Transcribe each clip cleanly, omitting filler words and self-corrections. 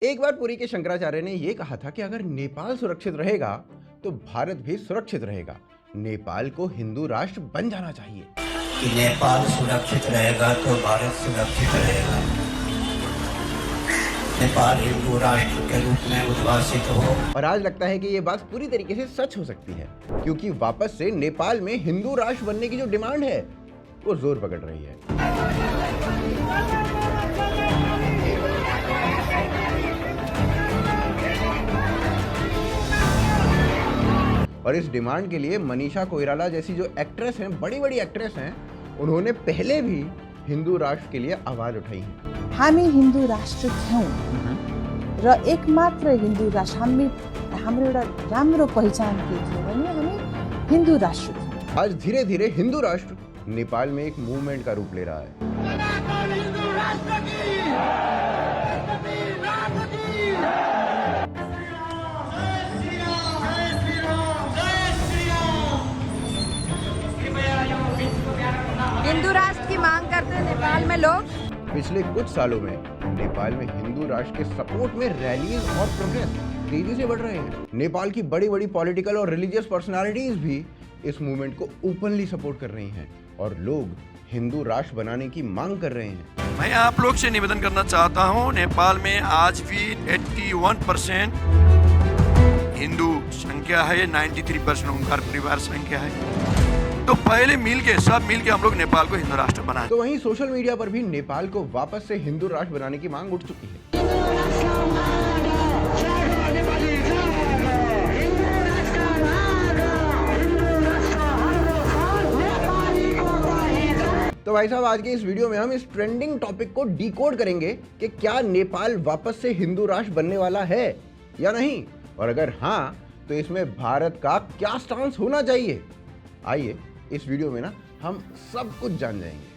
एक बार पुरी के शंकराचार्य ने यह कहा था कि अगर नेपाल सुरक्षित रहेगा तो भारत भी सुरक्षित रहेगा। नेपाल को हिंदू राष्ट्र बन जाना चाहिए। कि नेपाल सुरक्षित रहेगा तो भारत सुरक्षित रहेगा। नेपाल हिंदू राष्ट्र के रूप में उद्भासित हो। और आज लगता है कि ये बात पूरी तरीके से सच हो सकती है, क्योंकि वापस से नेपाल में हिंदू राष्ट्र बनने की जो डिमांड है वो जोर पकड़ रही है। और इस डिमांड के लिए मनीषा कोइराला जैसी जो एक्ट्रेस हैं, बड़ी बड़ी एक्ट्रेस हैं, उन्होंने पहले भी हिंदू राष्ट्र के लिए आवाज उठाई है। हामी हिंदू राष्ट्र थियौं र एकमात्र हिंदू राष्ट्र हाम्रो एउटा राम्रो पहिचान के थियो भने हामी हिंदू राष्ट्र थियौं। आज धीरे धीरे हिंदू राष्ट्र नेपाल में एक मूवमेंट का रूप ले रहा है। हिंदू राष्ट्र की मांग करते हैं नेपाल में लोग। पिछले कुछ सालों में नेपाल में हिंदू राष्ट्र के सपोर्ट में रैलीज और प्रोटेस्ट तेजी से बढ़ रहे हैं। नेपाल की बड़ी बड़ी पॉलिटिकल और रिलीजियस पर्सनालिटीज भी इस मूवमेंट को ओपनली सपोर्ट कर रही हैं और लोग हिंदू राष्ट्र बनाने की मांग कर रहे हैं। मैं आप लोग से निवेदन करना चाहता हूं, नेपाल में आज भी 81% हिंदू संख्या है, 93% ओंकार परिवार संख्या है। तो पहले सब मिल के हम लोग नेपाल को हिंदू राष्ट्र बनाएं। तो वहीं सोशल मीडिया पर भी नेपाल को वापस से हिंदू राष्ट्र बनाने की मांग उठ चुकी है। तो भाई साहब, आज के इस वीडियो में हम इस ट्रेंडिंग टॉपिक को डिकोड करेंगे कि क्या नेपाल वापस से हिंदू राष्ट्र बनने वाला है या नहीं, और अगर हाँ तो इसमें भारत का क्या स्टांस होना चाहिए। आइए इस वीडियो में हम सब कुछ जान जाएंगे।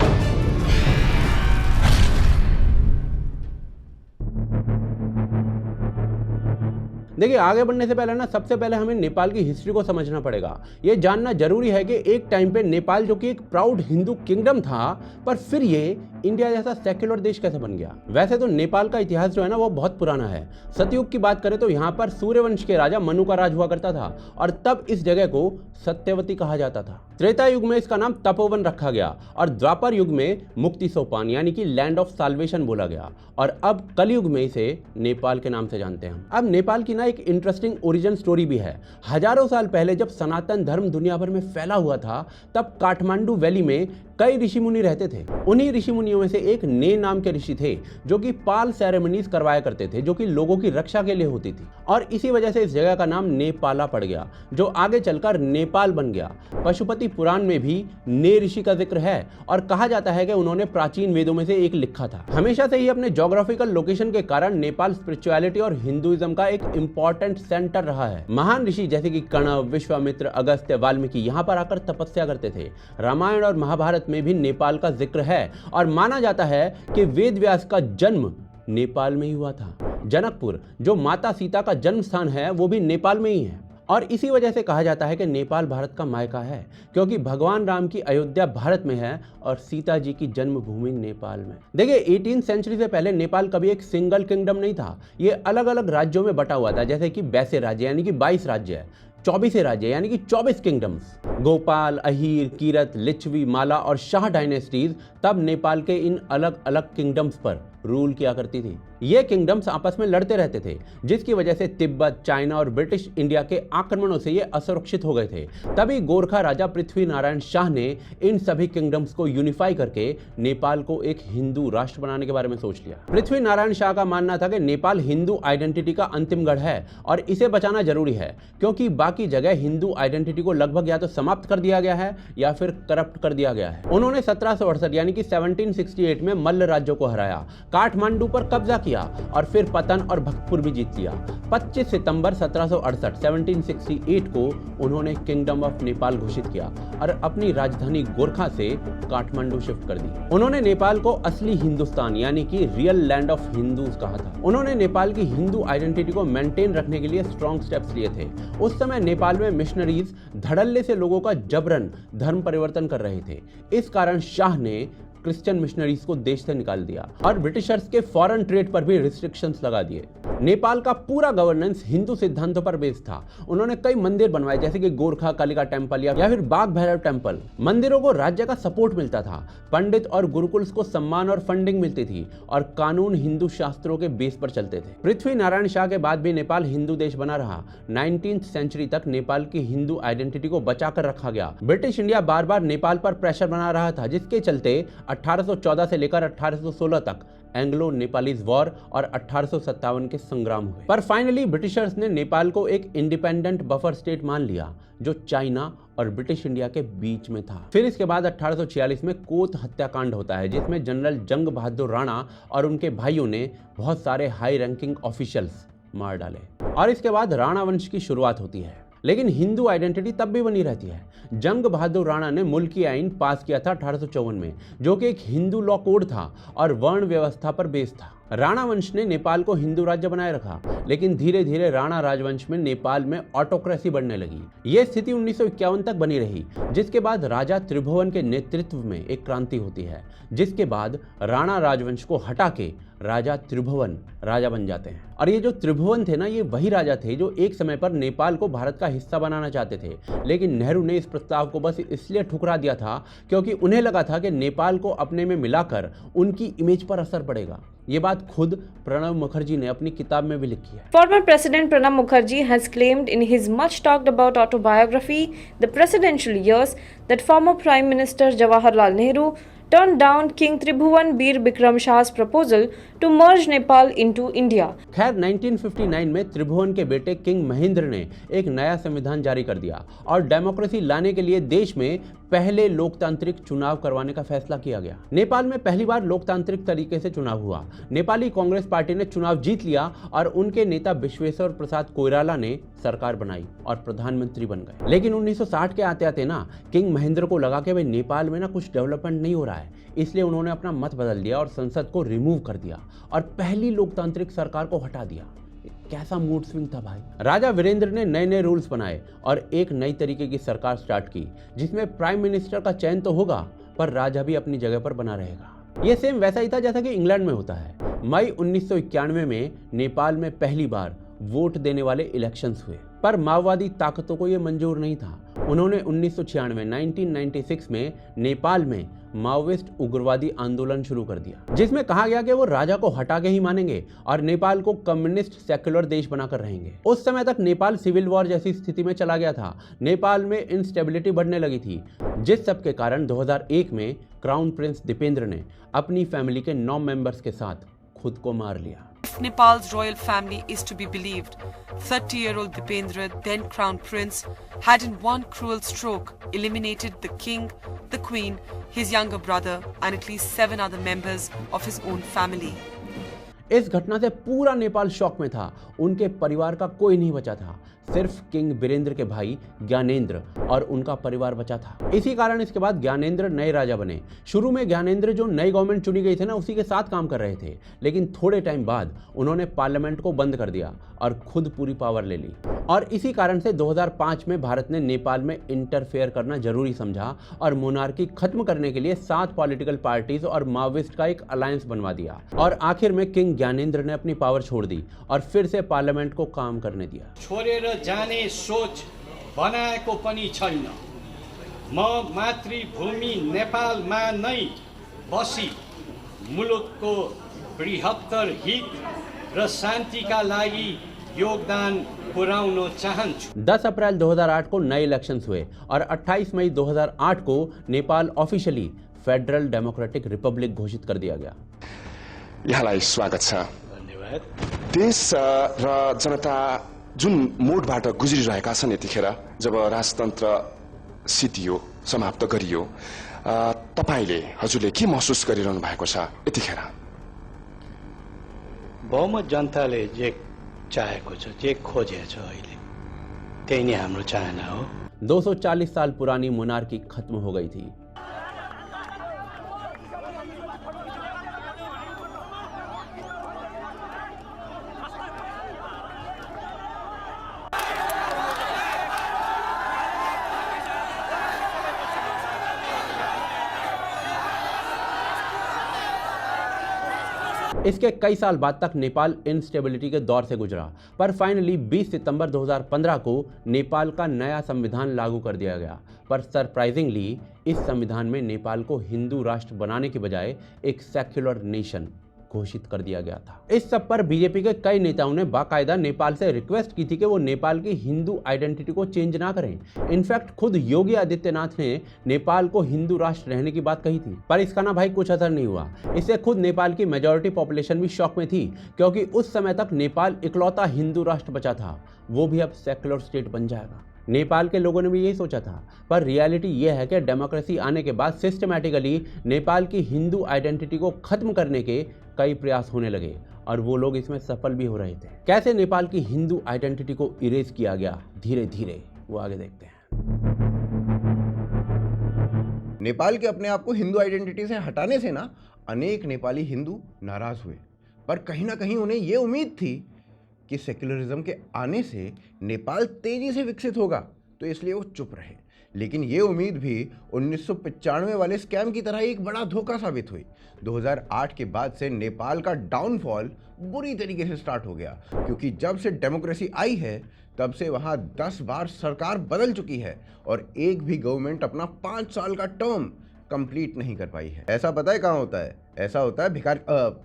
देखिए, आगे बढ़ने से पहले सबसे पहले हमें नेपाल की हिस्ट्री को समझना पड़ेगा। ये जानना जरूरी है कि एक टाइम पे नेपाल जो कि एक प्राउड हिंदू किंगडम था, पर फिर ये इंडिया जैसा सेक्युलर देश कैसे बन गया। वैसे तो नेपाल का इतिहास जो है वो बहुत पुराना है। सतयुग की बात करें तो यहाँ पर सूर्यवंश के राजा मनु का राज हुआ करता था और तब इस जगह को सत्यवती कहा जाता था। त्रेता युग में इसका नाम तपोवन रखा गया और द्वापर युग में मुक्ति सोपान यानी कि लैंड ऑफ साल्वेशन बोला गया, और अब कलयुग में इसे नेपाल के नाम से जानते हैं हम। अब नेपाल की एक इंटरेस्टिंग ओरिजिन स्टोरी भी है। हजारों साल पहले जब सनातन धर्म दुनिया भर में फैला हुआ था, तब काठमांडू वैली में कई ऋषि मुनि रहते थे। उन्हीं ऋषि मुनियों में से एक ने नाम के ऋषि थे जो कि पाल सेरेमनीज करवाया करते थे, जो कि लोगों की रक्षा के लिए होती थी, और इसी वजह से इस जगह का नाम नेपाला पड़ गया, जो आगे चलकर नेपाल बन गया। पशुपति पुराण में भी ने ऋषि का जिक्र है और कहा जाता है कि उन्होंने प्राचीन वेदों में से एक लिखा था। हमेशा से ही अपने ज्योग्राफिकल लोकेशन के कारण नेपाल स्पिरिचुअलिटी और हिंदुइज्म का एक इंपॉर्टेंट सेंटर रहा है। महान ऋषि जैसे कि कण्व, विश्वामित्र, अगस्त्य, वाल्मीकि यहाँ पर आकर तपस्या करते थे। रामायण और महाभारत में भी नेपाल का जिक्र है और माना जाता है कि वेद व्यास का जन्म नेपाल में ही हुआ था। जनकपुर जो माता सीता का जन्म स्थान है वो भी नेपाल में ही है, और इसी वजह से कहा जाता है कि नेपाल भारत का मायका है, क्योंकि भगवान राम की अयोध्या भारत में है और सीता जी की जन्मभूमि नेपाल में। देखिए, 18वीं सेंचुरी से पहले नेपाल कभी एक सिंगल किंगडम नहीं था। ये अलग अलग राज्यों में बटा हुआ था, जैसे कि 22 राज्य यानी कि 22 राज्य है, 24 राज्य यानी कि 24 किंगडम्स। गोपाल, अहीर, कीरत, लिच्छवी, माला और शाह डायनेस्टीज तब नेपाल के इन अलग अलग किंगडम्स पर रूल किया करती थी। ये किंगडम्स आपस में लड़ते रहते थे, जिसकी वजह से तिब्बत, चाइना और ब्रिटिश इंडिया के आक्रमणों से ये असुरक्षित हो गए थे। तभी गोरखा राजा पृथ्वी नारायण शाह ने इन सभी किंगडम्स को यूनिफाई करके नेपाल को एक हिंदू राष्ट्र बनाने के बारे में सोच लिया। पृथ्वी नारायण शाह का मानना था कि नेपाल हिंदू आइडेंटिटी का अंतिम गढ़ है और इसे बचाना जरूरी है, क्योंकि बाकी जगह हिंदू आइडेंटिटी को लगभग या तो समाप्त कर दिया गया है या फिर करप्ट कर दिया गया है। उन्होंने 1768 यानी कि 1768 में मल्ल राज्यों को हराया, काठमांडू पर कब्जा किया और फिर पतन और भक्तपुर भी जीत लिया। 25 सितंबर 1768 को उन्होंने किंगडम ऑफ नेपाल घोषित किया और अपनी राजधानी गोरखा से काठमांडू शिफ्ट कर दी। उन्होंने नेपाल को असली हिंदुस्तान यानी कि रियल लैंड ऑफ हिंदूज कहा था। उन्होंने नेपाल की हिंदू आइडेंटिटी को मेंटेन रखने के लिए स्ट्रॉन्ग स्टेप्स लिए थे। उस समय नेपाल में मिशनरीज धड़ल्ले से लोगों का जबरन धर्म परिवर्तन कर रहे थे। इस कारण शाह ने क्रिश्चियन मिशनरीज को देश से निकाल दिया और ब्रिटिशर्स के फॉरेन ट्रेड पर भी रिस्ट्रिक्शंस लगा दिए। नेपाल का पूरा गवर्नेंस हिंदू सिद्धांतों पर बेस्ड था। उन्होंने कई मंदिर बनवाए जैसे कि गोरखा कालिका टेम्पल या फिर बाघ भैरव टेम्पल। मंदिरों को राज्य का सपोर्ट मिलता था, पंडित और गुरुकुल्स को सम्मान और फंडिंग मिलती थी और कानून हिंदू शास्त्रों के बेस पर चलते थे। पृथ्वी नारायण शाह के बाद भी नेपाल हिंदू देश बना रहा। 19th सेंचुरी तक नेपाल की हिंदू आइडेंटिटी को बचाकर रखा गया। ब्रिटिश इंडिया बार बार नेपाल पर प्रेशर बना रहा था, जिसके चलते 1814 से लेकर 1816 तक एंग्लो नेपालीज वॉर और 1857 के संग्राम हुए। पर फाइनली ब्रिटिशर्स ने नेपाल को एक इंडिपेंडेंट बफर स्टेट मान लिया जो चाइना और ब्रिटिश इंडिया के बीच में था। फिर इसके बाद 1846 में कोत हत्याकांड होता है, जिसमें जनरल जंग बहादुर राणा और उनके भाइयों ने बहुत सारे हाई रैंकिंग ऑफिशियल्स मार डाले और इसके बाद राणा वंश की शुरुआत होती है। लेकिन हिंदू आइडेंटिटी तब भी बनी रहती है। जंग बहादुर राणा ने मुल्की आइन पास किया था 1854 में, जो कि एक हिंदू लॉ कोड था और वर्ण व्यवस्था पर बेस्ड था। राणा वंश ने नेपाल को हिंदू राज्य बनाए रखा, लेकिन धीरे धीरे राणा राजवंश में नेपाल में ऑटोक्रेसी बढ़ने लगी। यह स्थिति 1951 तक बनी रही, जिसके बाद राजा त्रिभुवन के नेतृत्व में एक क्रांति होती है, जिसके बाद राणा राजवंश को हटा के राजा त्रिभुवन राजा बन जाते हैं। और ये जो त्रिभुवन थे ना, ये वही राजा थे जो एक समय पर नेपाल को भारत का हिस्सा बनाना चाहते थे, लेकिन नेहरू ने इस प्रस्ताव को बस इसलिए ठुकरा दिया था क्योंकि उन्हें लगा था कि नेपाल को अपने में मिलाकर उनकी इमेज पर असर पड़ेगा। ये बात खुद प्रणब मुखर्जी ने अपनी किताब में भी लिखी है। Former President Pranab Mukherjee has claimed in his much talked about autobiography, The Presidential Years, that former Prime Minister Jawaharlal Nehru turned down King Tribhuvan Bir Bikram Shah's proposal to merge Nepal into India. खैर 1959 में त्रिभुवन के बेटे king Mahendra ने एक नया संविधान जारी कर दिया और डेमोक्रेसी लाने के लिए देश में पहले लोकतांत्रिक चुनाव करवाने का फैसला किया गया। नेपाल में पहली बार लोकतांत्रिक तरीके से चुनाव हुआ। नेपाली कांग्रेस पार्टी ने चुनाव जीत लिया और उनके नेता विश्वेश्वर प्रसाद कोइराला ने सरकार बनाई और प्रधानमंत्री बन गए। लेकिन 1960 के आते आते ना किंग महेंद्र को लगा कि भाई नेपाल में ना कुछ डेवलपमेंट नहीं हो रहा है, इसलिए उन्होंने अपना मत बदल दिया और संसद को रिमूव कर दिया और पहली लोकतांत्रिक सरकार को हटा दिया। कैसा मूड स्विंग था भाई। राजा वीरेंद्र ने नए नए रूल्स बनाए और एक नई तरीके की सरकार स्टार्ट की, जिसमें प्राइम मिनिस्टर का चयन तो होगा पर राजा भी अपनी जगह पर बना रहेगा। यह सेम वैसा ही था जैसा कि इंग्लैंड में होता है। मई 1991 में नेपाल में पहली बार वोट देने वाले इलेक्शंस हुए, पर माओवादी ताकतों को यह मंजूर नहीं था। उन्होंने 1996 में नेपाल में माओविस्ट उग्रवादी आंदोलन शुरू कर दिया, जिसमें कहा गया कि वो राजा को हटा के ही मानेंगे और नेपाल को कम्युनिस्ट सेक्युलर देश बनाकर रहेंगे। उस समय तक नेपाल सिविल वॉर जैसी स्थिति में चला गया था। नेपाल में इंस्टेबिलिटी बढ़ने लगी थी, जिस सब के कारण 2001 में क्राउन प्रिंस दीपेंद्र ने अपनी फैमिली के 9 मेंबर्स के साथ खुद को मार लिया। If Nepal's royal family is to be believed, 30-year-old Dipendra, then crown prince, had in one cruel stroke eliminated the king, the queen, his younger brother and at least 7 other members of his own family. इस घटना से पूरा Nepal shock में था। उनके परिवार का कोई नहीं बचा था, सिर्फ किंग वीरेंद्र के भाई ज्ञानेंद्र और उनका परिवार बचा था। इसी कारण इसके बाद ज्ञानेंद्र नए राजा बने। शुरू में ज्ञानेंद्र जो नई गवर्नमेंट चुनी गई थी ना, उसी के साथ काम कर रहे थे, लेकिन थोड़े टाइम बाद उन्होंने पार्लियामेंट को बंद कर दिया और खुद पूरी पावर ले ली। और इसी कारण से 2005 में भारत ने नेपाल में इंटरफेयर करना जरूरी समझा और मोनार्की खत्म करने के लिए 7 पॉलिटिकल पार्टीज और माओविस्ट का एक अलायंस बनवा दिया। और आखिर में किंग ज्ञानेंद्र ने अपनी पावर छोड़ दी और फिर से पार्लियामेंट को काम करने दिया। छोडेर जाने सोच बनाएको पनि छैन। म मातृभूमि नेपालमा नै बसी मुलुकको बृहत्तर हित र शान्तिका लागि योगदान पुर्याउन चाहन्छु। 10 अप्रैल 2008 को नए इलेक्शंस हुए और 28 मई 2008 को Nepal officially federal democratic Republic घोषित कर दिया गया। यहाँलाई स्वागत छ। धन्यवाद। देश र जनता जुन मोडबाट गुज्रिरहेका छन् यतिखेर, जब राजतन्त्र सिद्धियो, समाप्त गरियो, तपाईले हजुरले के महसुस गरिरहनु भएको छ यतिखेर? बहुमत जनताले जे चाहेको छ, जे खोजेको छ, अहिले त्यही नै हाम्रो चाहना हो। 240 साल पुरानी मोनार्की खत्म हो गई थी। इसके कई साल बाद तक नेपाल इंस्टेबिलिटी के दौर से गुजरा, पर फाइनली 20 सितंबर 2015 को नेपाल का नया संविधान लागू कर दिया गया। पर सरप्राइजिंगली इस संविधान में नेपाल को हिंदू राष्ट्र बनाने की बजाय एक सेक्युलर नेशन घोषित कर दिया गया था। इस सब पर बीजेपी के कई नेताओं ने बाकायदा नेपाल से रिक्वेस्ट की थी कि वो नेपाल की हिंदू आइडेंटिटी को चेंज ना करें। इनफैक्ट खुद योगी आदित्यनाथ ने नेपाल को हिंदू राष्ट्र रहने की बात कही थी, पर इसका ना भाई कुछ असर नहीं हुआ। इससे खुद नेपाल की मेजॉरिटी पॉपुलेशन भी शॉक में थी, क्योंकि उस समय तक नेपाल इकलौता हिंदू राष्ट्र बचा था, वो भी अब सेक्युलर स्टेट बन जाएगा। नेपाल के लोगों ने भी यही सोचा था, पर रियलिटी ये है कि डेमोक्रेसी आने के बाद सिस्टमैटिकली नेपाल की हिंदू आइडेंटिटी को खत्म करने के कई प्रयास होने लगे और वो लोग इसमें सफल भी हो रहे थे। कैसे नेपाल की हिंदू आइडेंटिटी को इरेज किया गया धीरे धीरे, वो आगे देखते हैं। नेपाल के अपने आप को हिंदू आइडेंटिटी से हटाने से ना अनेक नेपाली हिंदू नाराज हुए, पर कहीं ना कहीं उन्हें यह उम्मीद थी कि सेक्युलरिज्म के आने से नेपाल तेजी से विकसित होगा, तो इसलिए वो चुप रहे। लेकिन ये उम्मीद भी 1995 वाले स्कैम की तरह एक बड़ा धोखा साबित हुई। 2008 के बाद से नेपाल का डाउनफॉल बुरी तरीके से स्टार्ट हो गया, क्योंकि जब से डेमोक्रेसी आई है तब से वहाँ 10 बार सरकार बदल चुकी है और एक भी गवर्नमेंट अपना 5 साल का टर्म कंप्लीट नहीं कर पाई है। ऐसा पता है कहाँ होता है? ऐसा होता है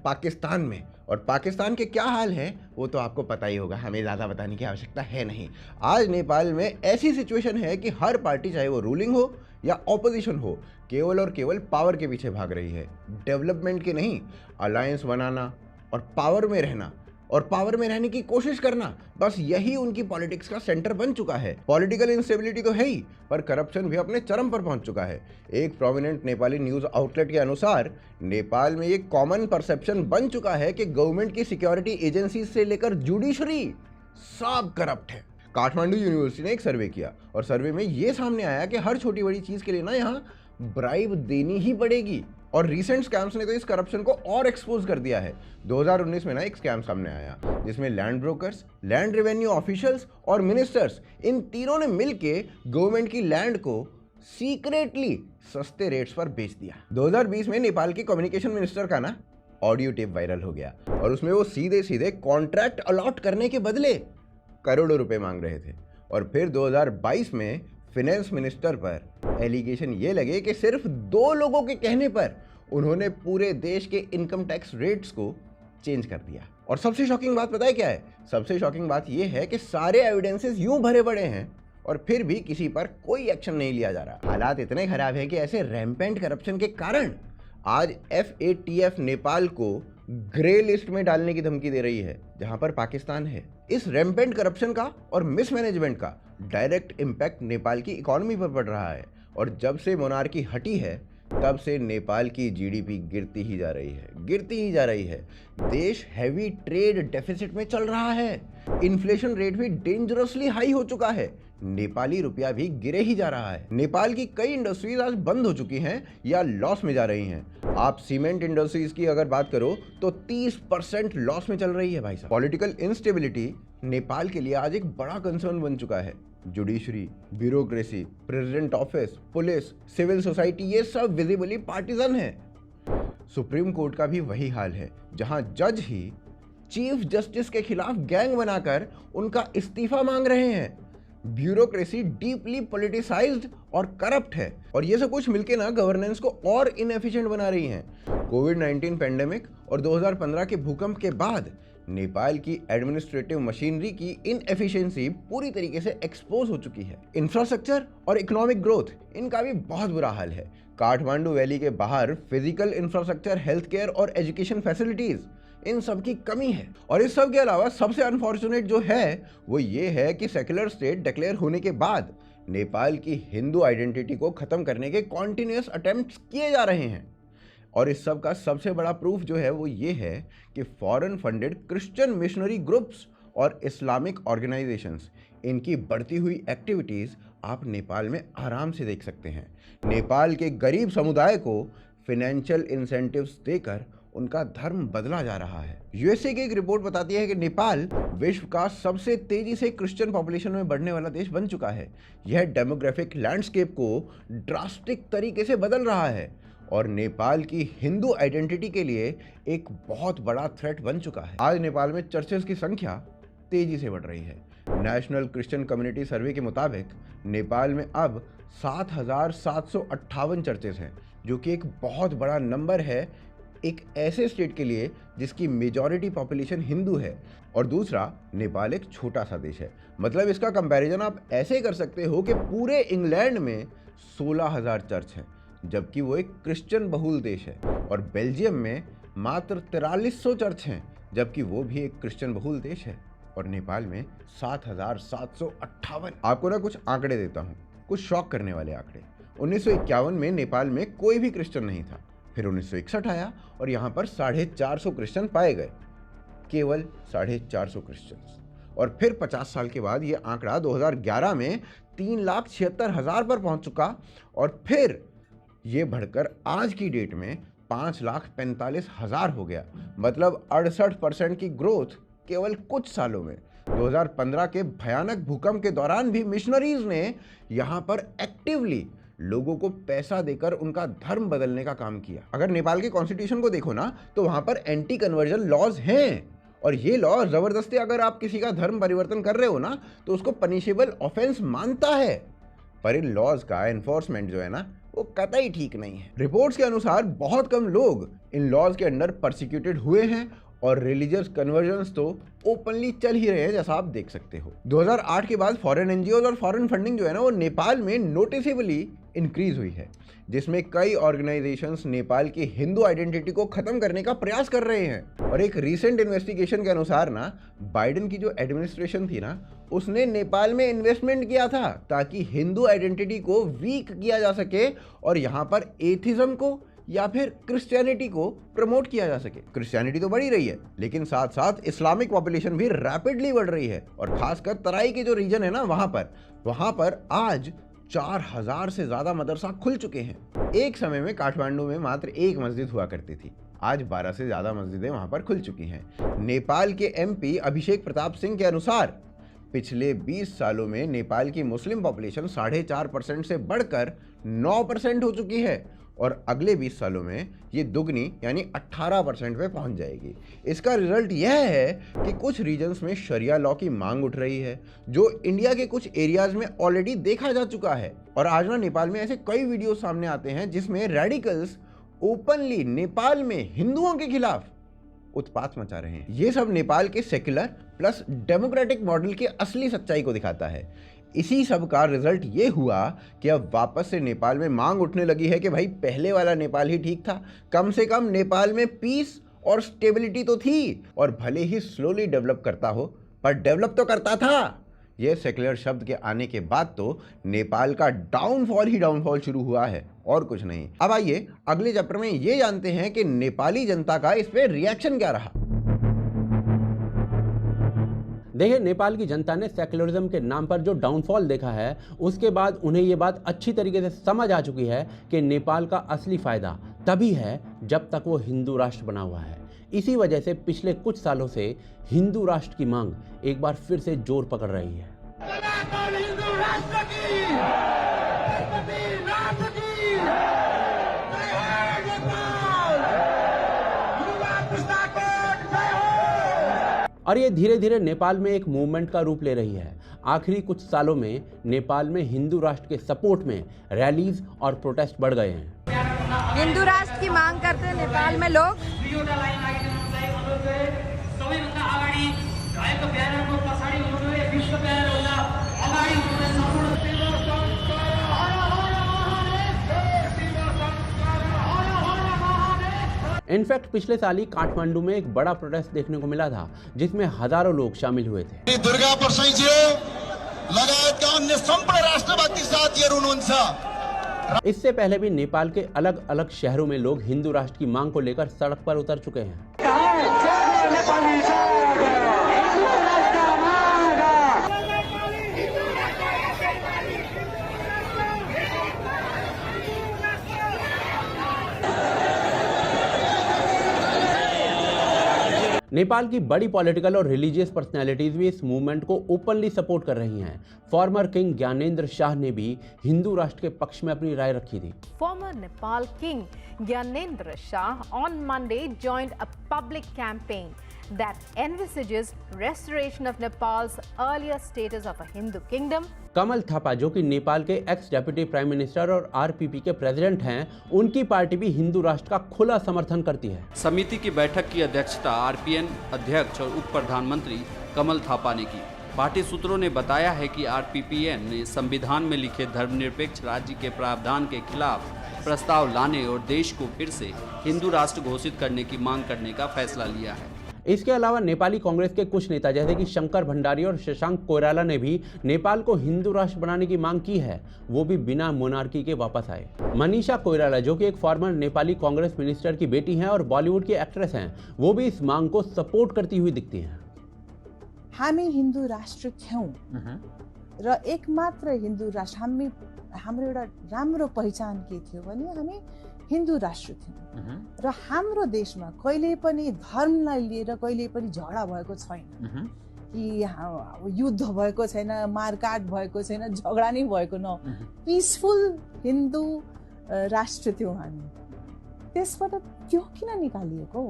पाकिस्तान में। और पाकिस्तान के क्या हाल है वो तो आपको पता ही होगा, हमें ज़्यादा बताने की आवश्यकता है नहीं। आज नेपाल में ऐसी सिचुएशन है कि हर पार्टी, चाहे वो रूलिंग हो या ऑपोजिशन हो, केवल और केवल पावर के पीछे भाग रही है, डेवलपमेंट के नहीं। अलायंस बनाना और पावर में रहना और पावर में रहने की कोशिश करना, बस यही उनकी पॉलिटिक्स का सेंटर बन चुका है। पॉलिटिकल इंस्टेबिलिटी तो है ही, पर करप्शन भी अपने चरम पर पहुंच चुका है। एक प्रोमिनेंट नेपाली न्यूज आउटलेट के अनुसार नेपाल में एक कॉमन परसेप्शन बन चुका है कि गवर्नमेंट की सिक्योरिटी एजेंसी से लेकर जुडिशरी सब करप्ट है। काठमांडू यूनिवर्सिटी ने एक सर्वे किया और सर्वे में ये सामने आया कि हर छोटी बड़ी चीज के लिए ना यहाँ ब्राइब देनी ही पड़ेगी। और रीसेंट स्कैम्स ने तो इस करप्शन को और एक्सपोज कर दिया है। 2019 में ना एक स्कैम सामने आया जिसमें land brokers, land revenue officials और मिनिस्टर्स, इन तीनों ने मिलके गवर्नमेंट की लैंड को सीक्रेटली सस्ते रेट्स पर बेच दिया। 2020 में नेपाल के कम्युनिकेशन मिनिस्टर का ना ऑडियो टेप वायरल हो गया और उसमें वो सीधे सीधे कॉन्ट्रैक्ट अलॉट करने के बदले करोड़ों रुपए मांग रहे थे। और फिर 2022 में फिनेंस मिनिस्टर पर एलिगेशन ये लगे कि सिर्फ 2 लोगों के कहने पर उन्होंने पूरे देश के इनकम टैक्स रेट्स को चेंज कर दिया। और सबसे शॉकिंग बात पता है क्या है? सबसे शॉकिंग बात ये है कि सारे एविडेंसेस यूं भरे पड़े हैं और फिर भी किसी पर कोई एक्शन नहीं लिया जा रहा। हालात इतने खराब है कि ऐसे रैम्पेंट करप्शन के कारण आज FATF नेपाल को ग्रे लिस्ट में डालने की धमकी दे रही है, जहां पर पाकिस्तान है। इस रैम्पेंट करप्शन का और मिसमैनेजमेंट का डायरेक्ट इम्पैक्ट नेपाल की इकोनॉमी पर पड़ रहा है और जब से मोनार्की हटी है तब से नेपाल की GDP गिरती ही जा रही है। देश हैवी ट्रेड डेफिसिट में चल रहा है, इन्फ्लेशन रेट भी डेंजरसली हाई हो चुका है, नेपाली रुपया भी गिरे ही जा रहा है। नेपाल की कई इंडस्ट्रीज आज बंद हो चुकी हैं या लॉस में जा रही हैं। आप सीमेंट इंडस्ट्रीज की अगर बात करो तो 30% लॉस में चल रही है भाई साहब। पॉलिटिकल इंस्टेबिलिटी नेपाल के लिए आज एक बड़ा कंसर्न बन चुका है। Judiciary, bureaucracy, president office, police, civil society, ये सब विजिबली पार्टिजन है। सुप्रीम कोर्ट का भी वही हाल है, जहां जज ही चीफ जस्टिस के खिलाफ गैंग बनाकर उनका इस्तीफा मांग रहे हैं। ब्यूरोक्रेसी डीपली पॉलिटिसाइज्ड और करप्ट है और ये सब कुछ मिलके ना गवर्नेंस को और इनएफिशिएंट बना रही हैं। कोविड-19 पेंडेमिक और 2015 के भूकंप के बाद नेपाल की एडमिनिस्ट्रेटिव मशीनरी की इनएफिशिएंसी पूरी तरीके से एक्सपोज हो चुकी है। इंफ्रास्ट्रक्चर और इकोनॉमिक ग्रोथ, इनका भी बहुत बुरा हाल है। काठमांडू वैली के बाहर फिजिकल इंफ्रास्ट्रक्चर, हेल्थ केयर और एजुकेशन फैसिलिटीज, इन सब की कमी है। और इस सब के अलावा सबसे अनफॉर्चुनेट जो है वो ये है कि सेक्युलर स्टेट डिक्लेयर होने के बाद नेपाल की हिंदू आइडेंटिटी को खत्म करने के कॉन्टिन्यूअस अटेम्प्ट्स किए जा रहे हैं। और इस सब का सबसे बड़ा प्रूफ जो है वो ये है कि foreign funded Christian missionary groups और इस्लामिक ऑर्गेनाइजेशंस, इनकी बढ़ती हुई एक्टिविटीज़ आप नेपाल में आराम से देख सकते हैं। नेपाल के गरीब समुदाय को फिनेंशियल इंसेंटिव्स देकर उनका धर्म बदला जा रहा है। यूएसए की एक रिपोर्ट बताती है कि नेपाल विश्व का सबसे तेजी से क्रिश्चियन पॉपुलेशन में बढ़ने वाला देश बन चुका है। यह डेमोग्राफिक लैंडस्केप को ड्रास्टिक तरीके से बदल रहा है और नेपाल की हिंदू आइडेंटिटी के लिए एक बहुत बड़ा थ्रेट बन चुका है। आज नेपाल में चर्चेस की संख्या तेजी से बढ़ रही है। नेशनल क्रिश्चियन कम्युनिटी सर्वे के मुताबिक नेपाल में अब 7,758 चर्चेस हैं, जो कि एक बहुत बड़ा नंबर है एक ऐसे स्टेट के लिए जिसकी मेजॉरिटी पॉपुलेशन हिंदू है। और दूसरा, नेपाल एक छोटा सा देश है। मतलब इसका कंपैरिजन आप ऐसे कर सकते हो कि पूरे इंग्लैंड में 16,000 चर्च हैं, जबकि वो एक क्रिश्चियन बहुल देश है। और बेल्जियम में मात्र 4300 चर्च हैं, जबकि वो भी एक क्रिश्चियन बहुल देश है। और नेपाल में 7,758। आपको ना कुछ आंकड़े देता हूँ, कुछ शॉक करने वाले आंकड़े। 1951 में नेपाल में कोई भी क्रिश्चियन नहीं था। फिर 1961 आया और यहाँ पर 450 क्रिश्चियन पाए गए, केवल 450 क्रिश्चियंस। और फिर 50 साल के बाद ये आंकड़ा 2011 में 3,76,000 पर पहुंच चुका। और फिर ये बढ़कर आज की डेट में 5,45,000 हो गया। मतलब 68% की ग्रोथ केवल कुछ सालों में। 2015 के भयानक भूकंप के दौरान भी मिशनरीज ने यहाँ पर एक्टिवली लोगों को पैसा देकर उनका धर्म बदलने का काम किया। अगर नेपाल के कॉन्स्टिट्यूशन को देखो ना, तो वहां पर एंटी कन्वर्जन लॉज हैं। और ये लॉ जबरदस्ती अगर आप किसी का धर्म परिवर्तन कर रहे हो ना, तो उसको पनिशेबल ऑफेंस मानता है। पर इन लॉज का एनफोर्समेंट जो है ना, वो कतई ठीक नहीं है। रिपोर्ट्स के अनुसार बहुत कम लोग इन लॉज के अंडर परसिक्यूटेड हुए हैं और रिलीजियस कन्वर्जन्स तो ओपनली चल ही रहे हैं, जैसा आप देख सकते हो। 2008 के बाद फॉरेन एनजीओज और फॉरेन फंडिंग जो है ना, वो नेपाल में नोटिसेबली इंक्रीज हुई है, जिसमें कई ऑर्गेनाइजेशंस नेपाल की हिंदू आइडेंटिटी को खत्म करने का प्रयास कर रहे हैं। और एक रीसेंट इन्वेस्टिगेशन के अनुसार ना, बाइडेन की जो एडमिनिस्ट्रेशन थी ना, उसने नेपाल में इन्वेस्टमेंट किया था ताकि हिंदू आइडेंटिटी को वीक किया जा सके और यहाँ पर एथिज्म को या फिर क्रिश्चियनिटी को प्रमोट किया जा सके। क्रिश्चियनिटी तो बढ़ी रही है, लेकिन साथ साथ इस्लामिक पॉपुलेशन भी रैपिडली बढ़ रही है। और खासकर तराई के जो रीजन है ना, वहां पर आज 4,000 से ज्यादा मदरसा खुल चुके हैं। एक समय में काठमांडू में मात्र एक मस्जिद हुआ करती थी, आज 12 से ज्यादा मस्जिदें वहां पर खुल चुकी हैं। नेपाल के एमपी अभिषेक प्रताप सिंह के अनुसार पिछले 20 सालों में नेपाल की मुस्लिम पॉपुलेशन 4.5% से बढ़कर 9% हो चुकी है और अगले 20 सालों में ये दुगनी यानी 18% पे पहुंच जाएगी। इसका रिजल्ट यह है कि कुछ रीजन्स में शरिया लॉ की मांग उठ रही है, जो इंडिया के कुछ एरियाज में ऑलरेडी देखा जा चुका है। और आज ना नेपाल में ऐसे कई वीडियो सामने आते हैं जिसमें रेडिकल्स ओपनली नेपाल में हिंदुओं के खिलाफ उत्पात मचा रहे हैं। ये सब नेपाल के सेक्युलर प्लस डेमोक्रेटिक मॉडल की असली सच्चाई को दिखाता है। इसी सब का रिजल्ट ये हुआ कि अब वापस से नेपाल में मांग उठने लगी है कि भाई पहले वाला नेपाल ही ठीक था। कम से कम नेपाल में पीस और स्टेबिलिटी तो थी, और भले ही स्लोली डेवलप करता हो, पर डेवलप तो करता था। ये सेक्युलर शब्द के आने के बाद तो नेपाल का डाउनफॉल ही डाउनफॉल शुरू हुआ है, और कुछ नहीं। अब आइए अगले चैप्टर में ये जानते हैं कि नेपाली जनता का इस पे रिएक्शन क्या रहा। देखिए, नेपाल की जनता ने सेक्युलरिज्म के नाम पर जो डाउनफॉल देखा है, उसके बाद उन्हें ये बात अच्छी तरीके से समझ आ चुकी है कि नेपाल का असली फायदा तभी है जब तक वो हिंदू राष्ट्र बना हुआ है। इसी वजह से पिछले कुछ सालों से हिंदू राष्ट्र की मांग एक बार फिर से जोर पकड़ रही है। और ये धीरे धीरे नेपाल में एक मूवमेंट का रूप ले रही है। आखिरी कुछ सालों में नेपाल में हिंदू राष्ट्र के सपोर्ट में रैलीज और प्रोटेस्ट बढ़ गए हैं। हिंदू राष्ट्र की मांग करते हैं नेपाल में लोग। इनफैक्ट पिछले साल ही काठमांडू में एक बड़ा प्रोटेस्ट देखने को मिला था, जिसमें हजारों लोग शामिल हुए थे। दुर्गा प्रसाईज्यू लगायतका अन्य सम्पूर्ण राष्ट्रवादी साथीहरू हुनुहुन्छ। इससे पहले भी नेपाल के अलग अलग शहरों में लोग हिंदू राष्ट्र की मांग को लेकर सड़क पर उतर चुके हैं। नेपाल की बड़ी पॉलिटिकल और रिलीजियस पर्सनैलिटीज भी इस मूवमेंट को ओपनली सपोर्ट कर रही हैं। फॉर्मर किंग ज्ञानेंद्र शाह ने भी हिंदू राष्ट्र के पक्ष में अपनी राय रखी थी। Former Nepal King Gyanendra Shah on Monday joined a public campaign that envisages restoration of Nepal's earlier status of a Hindu kingdom. कमल थापा, जो कि नेपाल के एक्स डेप्यूटी प्राइम मिनिस्टर और आरपीपी के प्रेसिडेंट हैं, उनकी पार्टी भी हिंदू राष्ट्र का खुला समर्थन करती है। समिति की बैठक की अध्यक्षता आरपीएन अध्यक्ष और उप प्रधानमंत्री कमल थापा ने की। पार्टी सूत्रों ने बताया है कि आरपीपीएन ने संविधान में लिखे धर्मनिरपेक्ष राज्य के प्रावधान के खिलाफ प्रस्ताव लाने और देश को फिर से हिंदू राष्ट्र घोषित करने की मांग करने का फैसला लिया है। इसके अलावा नेपाली कांग्रेस के कुछ नेता जैसे कि शंकर भंडारी और शशांक कोइराला ने भी नेपाल को हिंदू राष्ट्र बनाने की मांग की है, वो भी बिना मोनार्की के वापस आए। मनीषा कोइराला, जो कि एक फॉर्मर नेपाली कांग्रेस मिनिस्टर की बेटी हैं और बॉलीवुड की एक्ट्रेस हैं, वो भी इस मांग को सपोर्ट करती हुई दिखती हैं। हामी हिन्दू राष्ट्र थियौं र एकमात्र हिन्दू राष्ट्र हाम्रो एउटा राम्रो पहिचान के थियो भने हामी हिन्दू राष्ट्र थियौं र हाम्रो देशमा कहिले पनि धर्मलाई लिएर कहिले पनि झगडा भएको छैन कि युद्ध भएको छैन, मारकाट भएको छैन, झगडा नै भएको न, पिसफुल हिन्दू राष्ट्र थियौं हामी। त्यसबाट त्यो किन निकालिएको?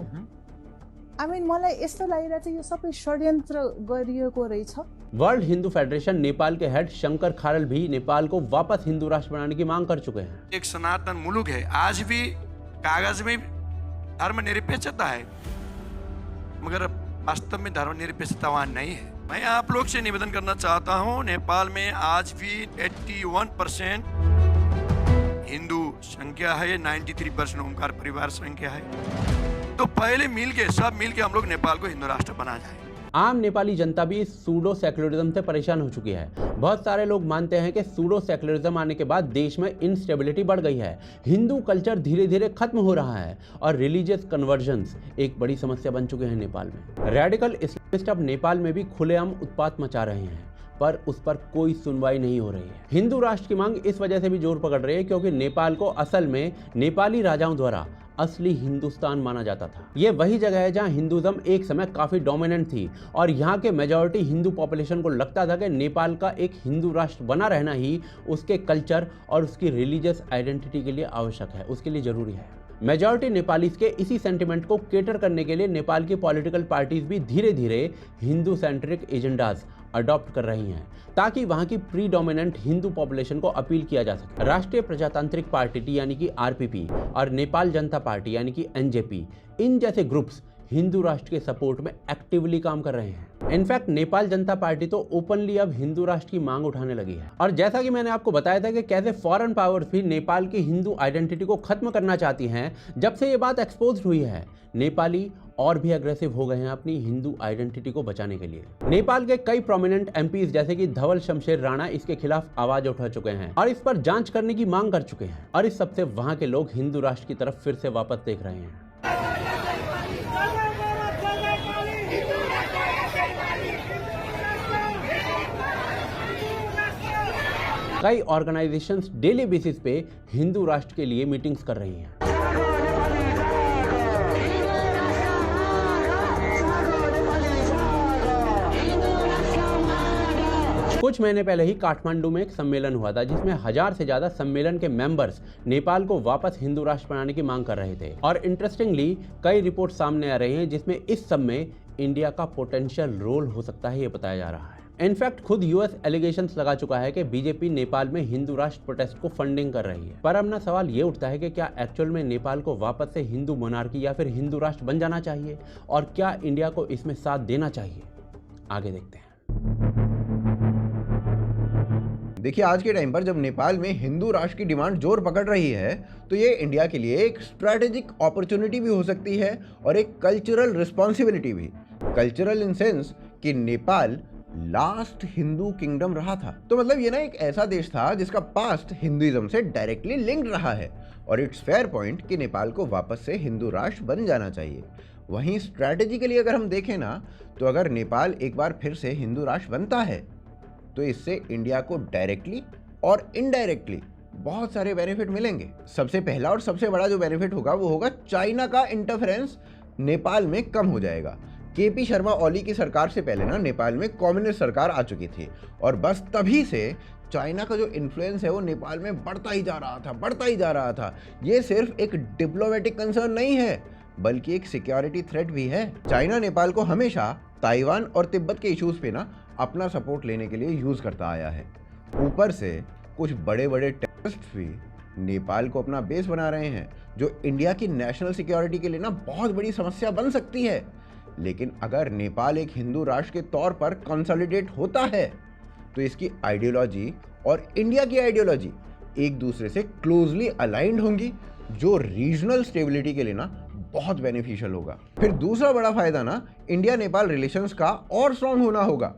मलाई यस्तो लागिरहेको छ यो सबै षड्यन्त्र गरिएको रहेछ। वर्ल्ड हिंदू फेडरेशन नेपाल के हेड शंकर खारल भी नेपाल को वापस हिंदू राष्ट्र बनाने की मांग कर चुके हैं। एक सनातन मुल्क है, आज भी कागज में धर्मनिरपेक्षता है, मगर वास्तव में धर्मनिरपेक्षता वहाँ नहीं है। मैं आप लोग से निवेदन करना चाहता हूँ, नेपाल में आज भी 81% हिंदू संख्या है, 93% ओंकार परिवार संख्या है। तो पहले सब मिलके हम लोग नेपाल को हिंदू राष्ट्र बना जाए। आम नेपाली जनता भी इस सूडो सेक्युलरिज्म से परेशान हो चुकी है। बहुत सारे लोग मानते हैं कि सूडो सेक्युलरिज्म आने के बाद देश में इंस्टेबिलिटी बढ़ गई है, हिंदू कल्चर धीरे धीरे खत्म हो रहा है और रिलीजियस कन्वर्जन्स एक बड़ी समस्या बन चुके हैं नेपाल में। रेडिकल इस्लामिस्ट अब नेपाल में भी खुलेआम उत्पात मचा रहे हैं, पर उस पर कोई सुनवाई नहीं हो रही है। हिंदू राष्ट्र की मांग इस वजह से भी जोर पकड़ रही है क्योंकि नेपाल को असल में नेपाली राजाओं द्वारा असली हिंदुस्तान माना जाता था। ये वही जगह है जहां हिंदुज्म एक समय काफी डोमिनेंट थी और यहाँ के मेजॉरिटी हिंदू पॉपुलेशन को लगता था कि नेपाल का एक हिंदू राष्ट्र बना रहना ही उसके कल्चर और उसकी रिलीजियस आइडेंटिटी के लिए आवश्यक है, उसके लिए जरूरी है। मेजॉरिटी नेपालीज के इसी सेंटिमेंट को केटर करने के लिए नेपाल की पॉलिटिकल पार्टीज भी धीरे धीरे हिंदू सेंट्रिक एजेंडाज अडॉप्ट कर रही हैं ताकि वहां की प्रीडोमिनेंट हिंदू पॉपुलेशन को अपील किया जा सके। राष्ट्रीय प्रजातांत्रिक पार्टी यानी कि आरपीपी और नेपाल जनता पार्टी यानी कि एनजेपी, इन जैसे ग्रुप्स हिंदू राष्ट्र के सपोर्ट में एक्टिवली काम कर रहे हैं। इनफैक्ट नेपाल जनता पार्टी तो ओपनली अब हिंदू राष्ट्र की मांग उठाने लगी है। और जैसा कि मैंने आपको बताया था कि कैसे फॉरेन पावर्स भी नेपाल की हिंदू आइडेंटिटी को खत्म करना चाहती हैं, जब से ये बात एक्सपोज हुई है नेपाली और भी अग्रेसिव हो गए हैं अपनी हिंदू आइडेंटिटी को बचाने के लिए। नेपाल के कई प्रोमिनेंट एमपीज जैसे कि धवल शमशेर राणा इसके खिलाफ आवाज उठा चुके हैं और इस पर जांच करने की मांग कर चुके हैं और इस सबसे वहां के लोग हिंदू राष्ट्र की तरफ फिर से वापस देख रहे हैं। कई ऑर्गेनाइजेशंस डेली बेसिस पे हिंदू राष्ट्र के लिए मीटिंग्स कर रही हैं। कुछ महीने पहले ही काठमांडू में एक सम्मेलन हुआ था जिसमें 1000 से ज्यादा सम्मेलन के मेंबर्स नेपाल को वापस हिंदू राष्ट्र बनाने की मांग कर रहे थे और इंटरेस्टिंगली कई रिपोर्ट सामने आ रही हैं जिसमें इस सब में इंडिया का पोटेंशियल रोल हो सकता है, ये बताया जा रहा है। इनफैक्ट खुद यूएस एलिगेशंस लगा चुका है कि बीजेपी नेपाल में हिंदू राष्ट्र प्रोटेस्ट को फंडिंग कर रही है। पर अब ना सवाल ये उठता है कि क्या एक्चुअल में नेपाल को वापस से हिंदू मोनार्की या फिर हिंदू राष्ट्र बन जाना चाहिए और क्या इंडिया को इसमें साथ देना चाहिए? आगे देखते हैं। देखिए, आज के टाइम पर जब नेपाल में हिंदू राष्ट्र की डिमांड जोर पकड़ रही है तो ये इंडिया के लिए एक स्ट्रैटेजिक अपॉर्चुनिटी भी हो सकती है और एक कल्चरल रिस्पॉन्सिबिलिटी भी। कल्चरल इन सेंस कि नेपाल लास्ट हिंदू किंगडम रहा था, तो मतलब ये ना एक ऐसा देश था जिसका पास्ट हिंदुइज्म से डायरेक्टली लिंक्ड रहा है और इट्स फेयर पॉइंट कि नेपाल को वापस से हिंदू राष्ट्र बन जाना चाहिए। वहीं स्ट्रैटेजिकली अगर हम देखें ना, तो अगर नेपाल एक बार फिर से हिंदू राष्ट्र बनता है तो इससे इंडिया को डायरेक्टली और इनडायरेक्टली बहुत सारे बेनिफिट मिलेंगे। सबसे पहला और सबसे बड़ा जो बेनिफिट होगा वो होगा चाइना का इंटरफेरेंस नेपाल में कम हो जाएगा। केपी शर्मा ओली की सरकार से पहले ना नेपाल में कम्युनिस्ट सरकार आ चुकी थी और बस तभी से चाइना का जो इन्फ्लुएंस है वो नेपाल में बढ़ता ही जा रहा था। ये सिर्फ एक डिप्लोमेटिक कंसर्न नहीं है बल्कि एक सिक्योरिटी थ्रेट भी है। चाइना नेपाल को हमेशा ताइवान और तिब्बत के इश्यूज पे ना अपना सपोर्ट लेने के लिए यूज करता आया है। ऊपर से कुछ बड़े बड़े टेररिस्ट भी नेपाल को अपना बेस बना रहे हैं, जो इंडिया की नेशनल सिक्योरिटी के लिए ना बहुत बड़ी समस्या बन सकती है। लेकिन अगर नेपाल एक हिंदू राष्ट्र के तौर पर कंसोलिडेट होता है तो इसकी आइडियोलॉजी और इंडिया की आइडियोलॉजी एक दूसरे से क्लोजली अलाइंड होंगी, जो रीजनल स्टेबिलिटी के लिए ना बहुत बेनिफिशियल होगा। फिर दूसरा बड़ा फायदा ना इंडिया नेपाल रिलेशंस का और स्ट्रांग होना होगा।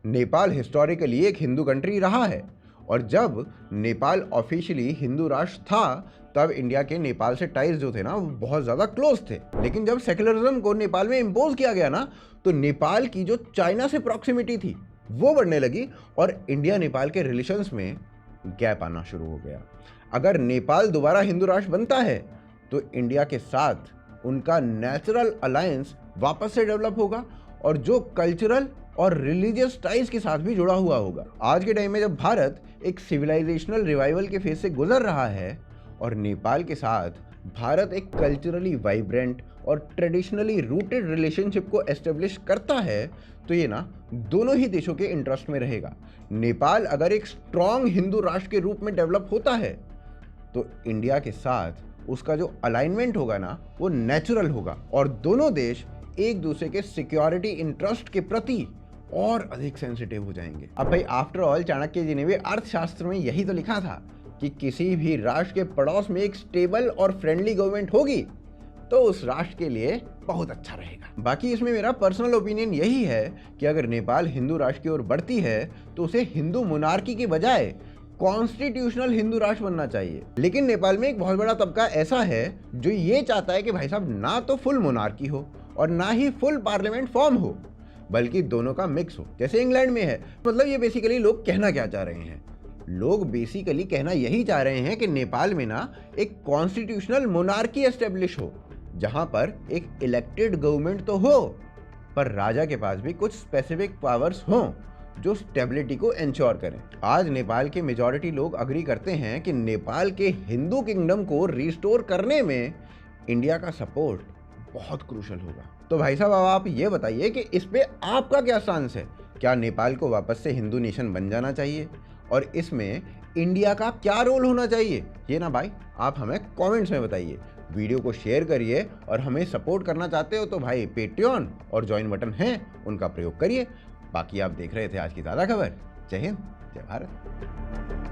नेपाल हिस्टोरिकली एक हिंदू कंट्री रहा है और जब नेपाल ऑफिशियली हिंदू राष्ट्र था तब इंडिया के नेपाल से टाइज जो थे ना वो बहुत ज़्यादा क्लोज थे। लेकिन जब सेक्युलरिज्म को नेपाल में इम्पोज किया गया ना तो नेपाल की जो चाइना से प्रॉक्सिमिटी थी वो बढ़ने लगी और इंडिया नेपाल के रिलेशंस में गैप आना शुरू हो गया। अगर नेपाल दोबारा हिंदू राष्ट्र बनता है तो इंडिया के साथ उनका नेचुरल अलायंस वापस से डेवलप होगा और जो कल्चरल और रिलीजियस टाइज के साथ भी जुड़ा हुआ होगा। आज के टाइम में जब भारत एक सिविलाइजेशनल रिवाइवल के फेज से गुजर रहा है और नेपाल के साथ भारत एक कल्चरली वाइब्रेंट और ट्रेडिशनली रूटेड रिलेशनशिप को एस्टेब्लिश करता है तो ये ना दोनों ही देशों के इंटरेस्ट में रहेगा। नेपाल अगर एक स्ट्रॉन्ग हिंदू राष्ट्र के रूप में डेवलप होता है तो इंडिया के साथ उसका जो अलाइनमेंट होगा ना वो नेचुरल होगा और दोनों देश एक दूसरे के सिक्योरिटी इंटरेस्ट के प्रति और अधिक सेंसिटिव हो जाएंगे। अब भाई आफ्टर ऑल चाणक्य जी ने भी अर्थशास्त्र में यही तो लिखा था कि किसी भी राष्ट्र के पड़ोस में एक स्टेबल और फ्रेंडली गवर्नमेंट होगी तो उस राष्ट्र के लिए बहुत अच्छा रहेगा। बाकी इसमें मेरा पर्सनल ओपिनियन यही है कि अगर नेपाल हिंदू राष्ट्र की ओर बढ़ती है तो उसे हिंदू मोनार्की की बजाय कॉन्स्टिट्यूशनल हिंदू राष्ट्र बनना चाहिए। लेकिन नेपाल में एक बहुत बड़ा तबका ऐसा है जो ये चाहता है कि भाई साहब ना तो फुल मोनार्की हो और ना ही फुल पार्लियामेंट फॉर्म हो बल्कि दोनों का मिक्स हो, जैसे इंग्लैंड में है। मतलब ये बेसिकली लोग कहना क्या चाह रहे हैं? लोग बेसिकली कहना यही चाह रहे हैं कि नेपाल में ना एक कॉन्स्टिट्यूशनल मोनार्की एस्टेब्लिश हो जहां पर एक इलेक्टेड गवर्नमेंट तो हो पर राजा के पास भी कुछ स्पेसिफिक पावर्स हों जो स्टेबिलिटी को इंश्योर करें। आज नेपाल के मेजॉरिटी लोग अग्री करते हैं कि नेपाल के हिंदू किंगडम को रिस्टोर करने में इंडिया का सपोर्ट बहुत क्रूशल होगा। तो भाई साहब अब आप ये बताइए कि इस पे आपका क्या स्टांस है? क्या नेपाल को वापस से हिंदू नेशन बन जाना चाहिए और इसमें इंडिया का क्या रोल होना चाहिए? ये ना भाई आप हमें कमेंट्स में बताइए। वीडियो को शेयर करिए और हमें सपोर्ट करना चाहते हो तो भाई पेट्रियन और ज्वाइन बटन हैं उनका प्रयोग करिए। बाकी आप देख रहे थे आज की ताज़ा खबर। जय हिंद, जय भारत।